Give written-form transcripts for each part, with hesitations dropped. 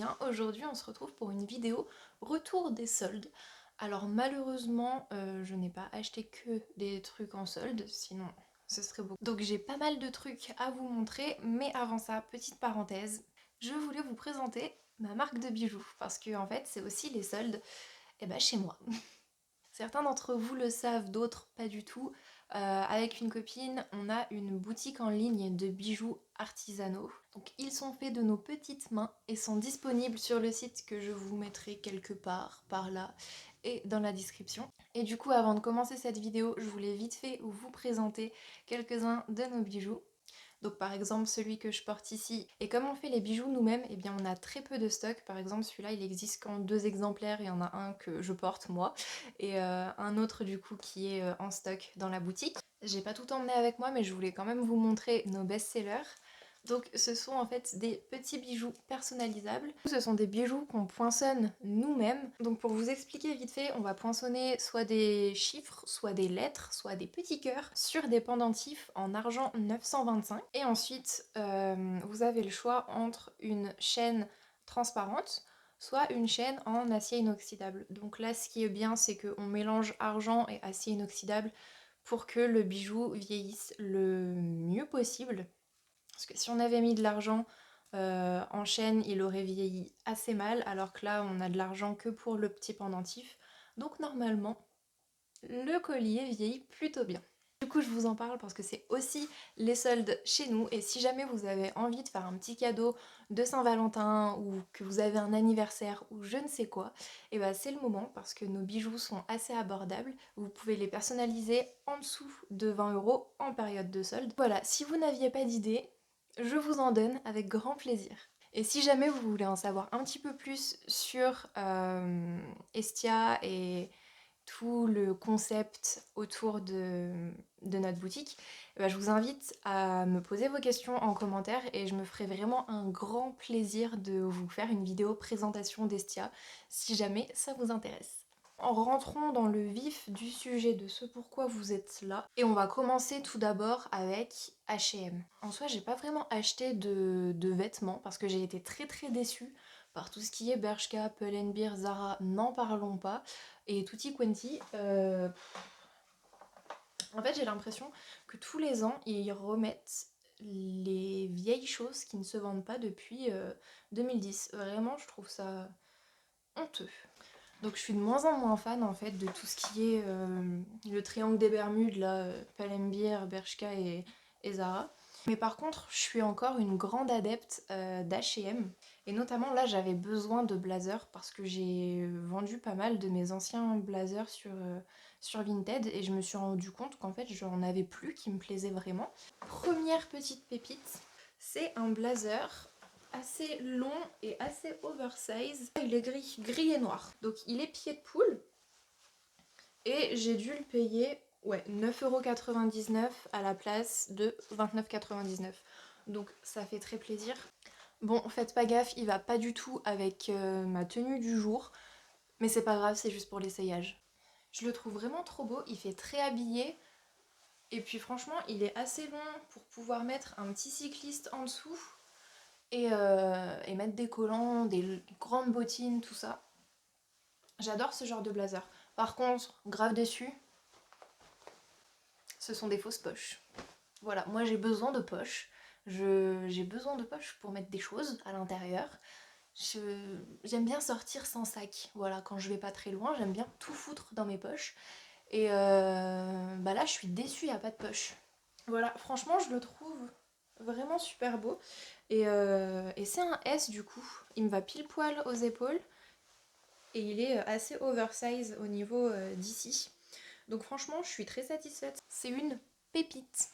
bien, aujourd'hui on se retrouve pour une vidéo retour des soldes. Alors malheureusement je n'ai pas acheté que des trucs en solde, sinon ce serait beaucoup. Donc j'ai pas mal de trucs à vous montrer, mais avant ça, petite parenthèse, je voulais vous présenter ma marque de bijoux, parce que en fait c'est aussi les soldes chez moi. Certains d'entre vous le savent, d'autres pas du tout. Avec une copine, on a une boutique en ligne de bijoux artisanaux. Donc ils sont faits de nos petites mains et sont disponibles sur le site que je vous mettrai quelque part par là et dans la description. Et du coup, avant de commencer cette vidéo, je voulais vite fait vous présenter quelques-uns de nos bijoux. Donc par exemple celui que je porte ici. Et comme on fait les bijoux nous-mêmes, eh bien on a très peu de stock. Par exemple celui-là il existe qu'en 2 exemplaires, il y en a un que je porte moi et un autre du coup qui est en stock dans la boutique. J'ai pas tout emmené avec moi mais je voulais quand même vous montrer nos best-sellers. Donc ce sont en fait des petits bijoux personnalisables. Ce sont des bijoux qu'on poinçonne nous-mêmes. Donc pour vous expliquer vite fait, on va poinçonner soit des chiffres, soit des lettres, soit des petits cœurs sur des pendentifs en argent 925. Et ensuite, vous avez le choix entre une chaîne transparente, soit une chaîne en acier inoxydable. Donc là, ce qui est bien, c'est qu'on mélange argent et acier inoxydable pour que le bijou vieillisse le mieux possible. Parce que si on avait mis de l'argent en chaîne, il aurait vieilli assez mal, alors que là, on a de l'argent que pour le petit pendentif. Donc normalement, le collier vieillit plutôt bien. Du coup, je vous en parle parce que c'est aussi les soldes chez nous. Et si jamais vous avez envie de faire un petit cadeau de Saint-Valentin ou que vous avez un anniversaire ou je ne sais quoi, et bah c'est le moment parce que nos bijoux sont assez abordables. Vous pouvez les personnaliser en dessous de 20 € en période de solde. Voilà, si vous n'aviez pas d'idée, je vous en donne avec grand plaisir. Et si jamais vous voulez en savoir un petit peu plus sur Estia et tout le concept autour de notre boutique, je vous invite à me poser vos questions en commentaire et je me ferai vraiment un grand plaisir de vous faire une vidéo présentation d'Estia si jamais ça vous intéresse. En rentrant dans le vif du sujet de ce pourquoi vous êtes là, et on va commencer tout d'abord avec H&M. En soi, j'ai pas vraiment acheté de vêtements parce que j'ai été très déçue par tout ce qui est Bershka, Pull&Bear, Zara, n'en parlons pas, et Tutti Quanti. En fait, j'ai l'impression que tous les ans, ils remettent les vieilles choses qui ne se vendent pas depuis 2010. Vraiment, je trouve ça honteux. Donc je suis de moins en moins fan en fait de tout ce qui est le triangle des Bermudes, là, Pull&Bear, Bershka et Zara. Mais par contre, je suis encore une grande adepte d'H&M. Et notamment là, j'avais besoin de blazers parce que j'ai vendu pas mal de mes anciens blazers sur Vinted et je me suis rendu compte qu'en fait, j'en avais plus qui me plaisaient vraiment. Première petite pépite, c'est un blazer assez long et assez oversize. Il est gris et noir. Donc il est pied de poule. Et j'ai dû le payer 9,99 € à la place de 29,99 €. Donc ça fait très plaisir. Bon, faites pas gaffe, il va pas du tout avec ma tenue du jour. Mais c'est pas grave, c'est juste pour l'essayage. Je le trouve vraiment trop beau, il fait très habillé. Et puis franchement, il est assez long pour pouvoir mettre un petit cycliste en dessous. Et mettre des collants, des grandes bottines, tout ça. J'adore ce genre de blazer. Par contre, grave déçu, ce sont des fausses poches. Voilà, moi j'ai besoin de poches. J'ai besoin de poches pour mettre des choses à l'intérieur. J'aime bien sortir sans sac. Voilà, quand je vais pas très loin, j'aime bien tout foutre dans mes poches. Et là, je suis déçue, il n'y a pas de poche. Voilà, franchement, je le trouve vraiment super beau. Et c'est un S du coup. Il me va pile poil aux épaules. Et il est assez oversize au niveau d'ici. Donc franchement, je suis très satisfaite. C'est une pépite.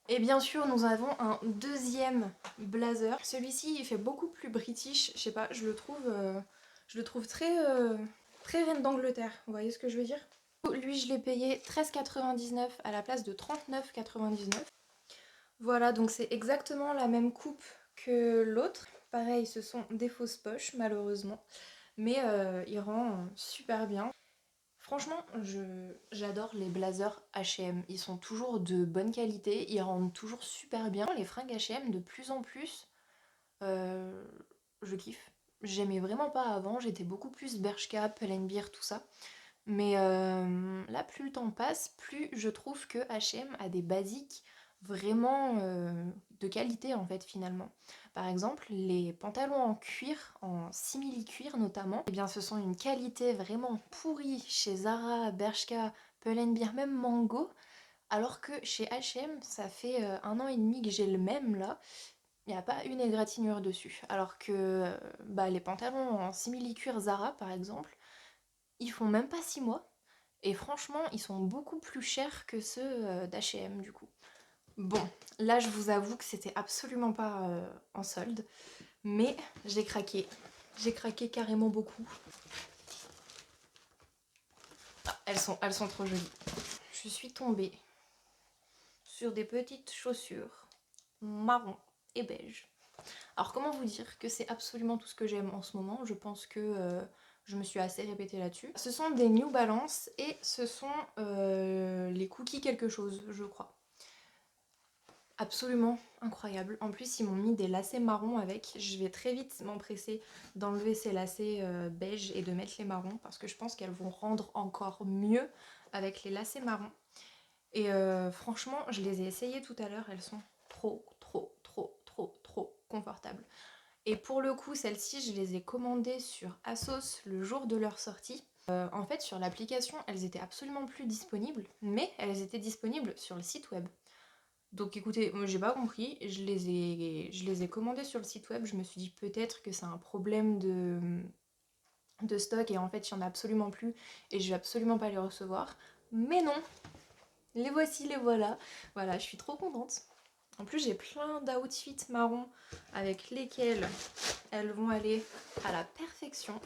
Et bien sûr, nous avons un deuxième blazer. Celui-ci, il fait beaucoup plus british. Je sais pas, je le trouve très reine d'Angleterre. Vous voyez ce que je veux dire? Lui, je l'ai payé 13,99 € à la place de 39,99 €. Voilà, donc c'est exactement la même coupe que l'autre. Pareil, ce sont des fausses poches, malheureusement. Mais il rend super bien. Franchement, j'adore les blazers H&M. Ils sont toujours de bonne qualité, ils rendent toujours super bien. Les fringues H&M, de plus en plus, je kiffe. j'aimais vraiment pas avant, j'étais beaucoup plus Bershka, Pull&Bear, tout ça. Mais là, plus le temps passe, plus je trouve que H&M a des basiques vraiment de qualité en fait finalement. Par exemple, les pantalons en cuir, en simili-cuir notamment, eh bien ce sont une qualité vraiment pourrie chez Zara, Bershka, Pull&Bear, même Mango, alors que chez H&M, ça fait 1 an et demi que j'ai le même là, il n'y a pas une égratignure dessus. Alors que bah, les pantalons en simili-cuir Zara par exemple, ils font même pas 6 mois. Et franchement, ils sont beaucoup plus chers que ceux d'H&M du coup. Bon, là je vous avoue que c'était absolument pas en solde, mais j'ai craqué. J'ai craqué carrément beaucoup. Ah, elles sont trop jolies. Je suis tombée sur des petites chaussures marron et beige. Alors comment vous dire que c'est absolument tout ce que j'aime en ce moment. Je pense que je me suis assez répétée là-dessus. Ce sont des New Balance et ce sont les cookies quelque chose, je crois. Absolument incroyable. En plus, ils m'ont mis des lacets marrons avec. Je vais très vite m'empresser d'enlever ces lacets beige et de mettre les marrons parce que je pense qu'elles vont rendre encore mieux avec les lacets marrons. Et franchement, je les ai essayées tout à l'heure. Elles sont trop, trop, trop, trop, trop confortables. Et pour le coup, celles-ci, je les ai commandées sur ASOS le jour de leur sortie. En fait, sur l'application, elles étaient absolument plus disponibles, mais elles étaient disponibles sur le site web. Donc écoutez, moi j'ai pas compris, je les ai commandées sur le site web, je me suis dit peut-être que c'est un problème de stock et en fait il y en a absolument plus et je vais absolument pas les recevoir. Mais non, les voici, les voilà. Voilà, je suis trop contente. En plus j'ai plein d'outfits marrons avec lesquels elles vont aller à la perfection.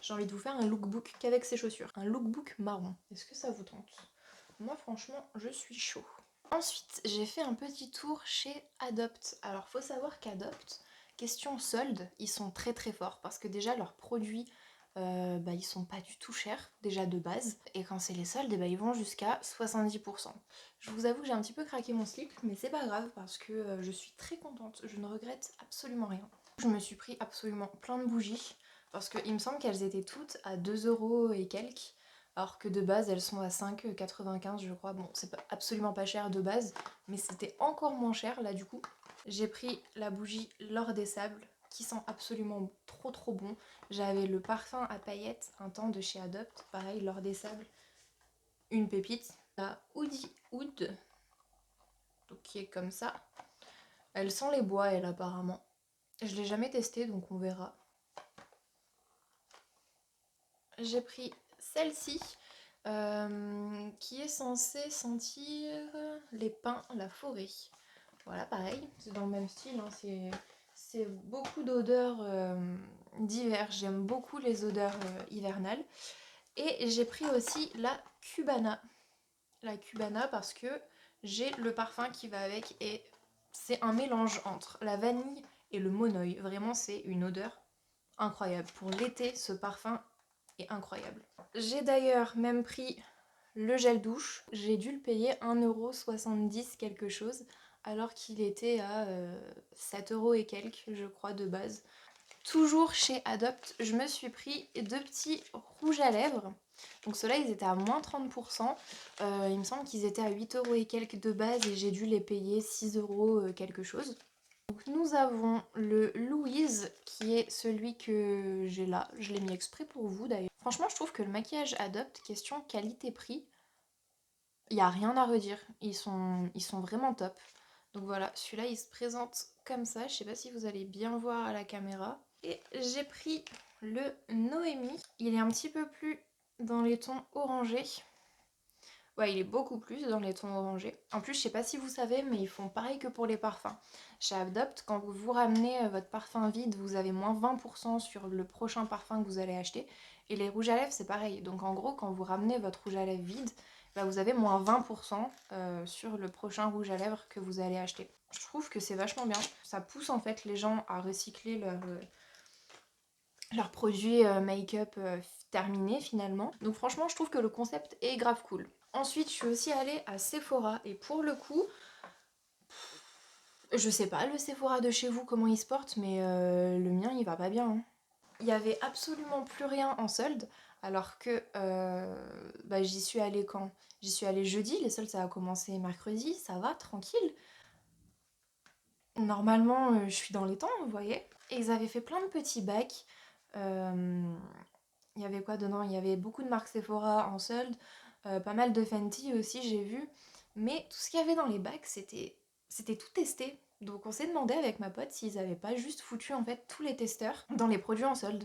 J'ai envie de vous faire un lookbook qu'avec ces chaussures. Un lookbook marron. Est-ce que ça vous tente? Moi franchement, je suis chaud. Ensuite, j'ai fait un petit tour chez Adopt. Alors, faut savoir qu'Adopt, question solde, ils sont très très forts parce que déjà leurs produits, bah, ils sont pas du tout chers, déjà de base. Et quand c'est les soldes, bah, ils vont jusqu'à 70%. Je vous avoue que j'ai un petit peu craqué mon slip, mais c'est pas grave parce que je suis très contente, je ne regrette absolument rien. Je me suis pris absolument plein de bougies parce qu'il me semble qu'elles étaient toutes à 2 € et quelques. Alors que de base elles sont à 5,95 je crois. Bon, c'est absolument pas cher de base, mais c'était encore moins cher là du coup. J'ai pris la bougie L'Or des Sables qui sent absolument trop trop bon. J'avais le parfum à paillettes un temps de chez Adopt, pareil, L'Or des Sables, une pépite. La Woody Wood, donc qui est comme ça. Elle sent les bois elle apparemment. Je l'ai jamais testée donc on verra. J'ai pris celle-ci qui est censée sentir les pins, la forêt. Voilà, pareil, c'est dans le même style, hein, c'est beaucoup d'odeurs d'hiver. J'aime beaucoup les odeurs hivernales. Et j'ai pris aussi la Cubana. La Cubana parce que j'ai le parfum qui va avec et c'est un mélange entre la vanille et le monoeil. Vraiment, c'est une odeur incroyable. Pour l'été, ce parfum est incroyable. J'ai d'ailleurs même pris le gel douche. J'ai dû le payer 1,70 € quelque chose, alors qu'il était à 7 € et quelques, je crois, de base. Toujours chez Adopt, je me suis pris 2 petits rouges à lèvres. Donc ceux-là, ils étaient à moins 30%. Il me semble qu'ils étaient à 8 € et quelques de base et j'ai dû les payer 6 € quelque chose. Donc nous avons le Louise qui est celui que j'ai là. Je l'ai mis exprès pour vous d'ailleurs. Franchement, je trouve que le maquillage Adopt, question qualité-prix, il n'y a rien à redire. Ils sont vraiment top. Donc voilà, celui-là il se présente comme ça. Je sais pas si vous allez bien voir à la caméra. Et j'ai pris le Noémie. Il est un petit peu plus dans les tons orangés. Ouais, il est beaucoup plus dans les tons orangés. En plus, je sais pas si vous savez, mais ils font pareil que pour les parfums. Chez Adopt, quand vous ramenez votre parfum vide, vous avez moins 20% sur le prochain parfum que vous allez acheter. Et les rouges à lèvres, c'est pareil. Donc en gros, quand vous ramenez votre rouge à lèvres vide, bah, vous avez moins 20% sur le prochain rouge à lèvres que vous allez acheter. Je trouve que c'est vachement bien. Ça pousse en fait les gens à recycler leurs produits make-up terminés finalement. Donc franchement, je trouve que le concept est grave cool. Ensuite, je suis aussi allée à Sephora et pour le coup, je sais pas le Sephora de chez vous comment il se porte, mais le mien il va pas bien. Hein. il y avait absolument plus rien en solde, alors que bah, j'y suis allée quand? J'y suis allée jeudi, les soldes ça a commencé mercredi, ça va, tranquille. Normalement, je suis dans les temps, vous voyez. Et ils avaient fait plein de petits bacs. Euh, Il y avait quoi dedans? Il y avait beaucoup de marques Sephora en solde, pas mal de Fenty aussi, j'ai vu. Mais tout ce qu'il y avait dans les bacs, c'était tout testé. Donc on s'est demandé avec ma pote s'ils avaient pas juste foutu en fait tous les testeurs dans les produits en solde.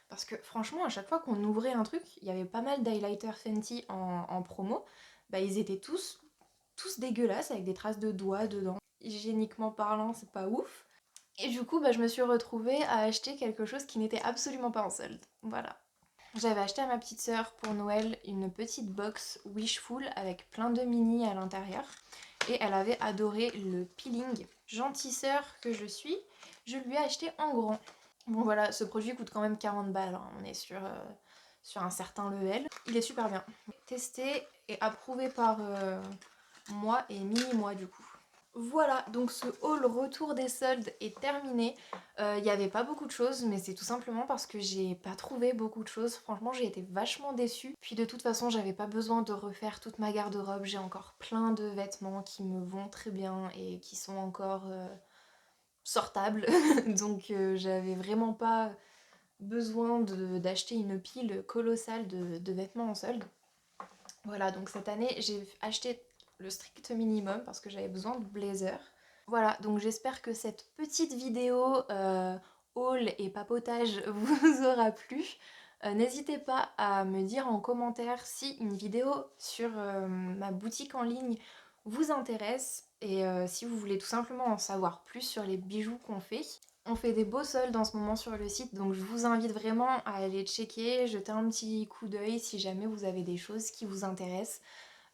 Parce que franchement, à chaque fois qu'on ouvrait un truc, il y avait pas mal d'highlighters Fenty en promo. Bah ils étaient tous dégueulasses avec des traces de doigts dedans. Hygiéniquement parlant, c'est pas ouf. Et du coup, bah, je me suis retrouvée à acheter quelque chose qui n'était absolument pas en solde. Voilà. J'avais acheté à ma petite sœur pour Noël une petite box Wishful avec plein de mini à l'intérieur. Et elle avait adoré le peeling. Gentille sœur que je suis, je lui ai acheté en grand. Bon voilà, ce produit coûte quand même 40 balles, hein. On est sur un certain level. Il est super bien. Testé et approuvé par moi et mini-moi du coup. Voilà, donc ce haul retour des soldes est terminé. Il n'y avait pas beaucoup de choses, mais c'est tout simplement parce que j'ai pas trouvé beaucoup de choses. Franchement, j'ai été vachement déçue. Puis de toute façon, j'avais pas besoin de refaire toute ma garde-robe. J'ai encore plein de vêtements qui me vont très bien et qui sont encore sortables. Donc j'avais vraiment pas besoin d'acheter une pile colossale de vêtements en solde. Voilà, donc cette année, j'ai acheté le strict minimum parce que j'avais besoin de blazer. Voilà, donc j'espère que cette petite vidéo haul et papotage vous aura plu. N'hésitez pas à me dire en commentaire si une vidéo sur ma boutique en ligne vous intéresse et si vous voulez tout simplement en savoir plus sur les bijoux qu'on fait. On fait des beaux soldes en ce moment sur le site, donc je vous invite vraiment à aller checker, jeter un petit coup d'œil si jamais vous avez des choses qui vous intéressent.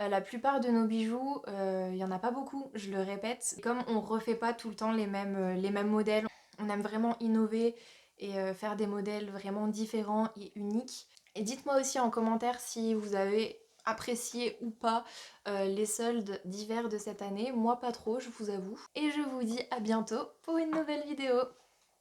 La plupart de nos bijoux, il y en a pas beaucoup, je le répète. Comme on refait pas tout le temps les mêmes modèles, on aime vraiment innover et faire des modèles vraiment différents et uniques. Et dites-moi aussi en commentaire si vous avez apprécié ou pas les soldes d'hiver de cette année. Moi pas trop, je vous avoue. Et je vous dis à bientôt pour une nouvelle vidéo.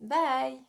Bye!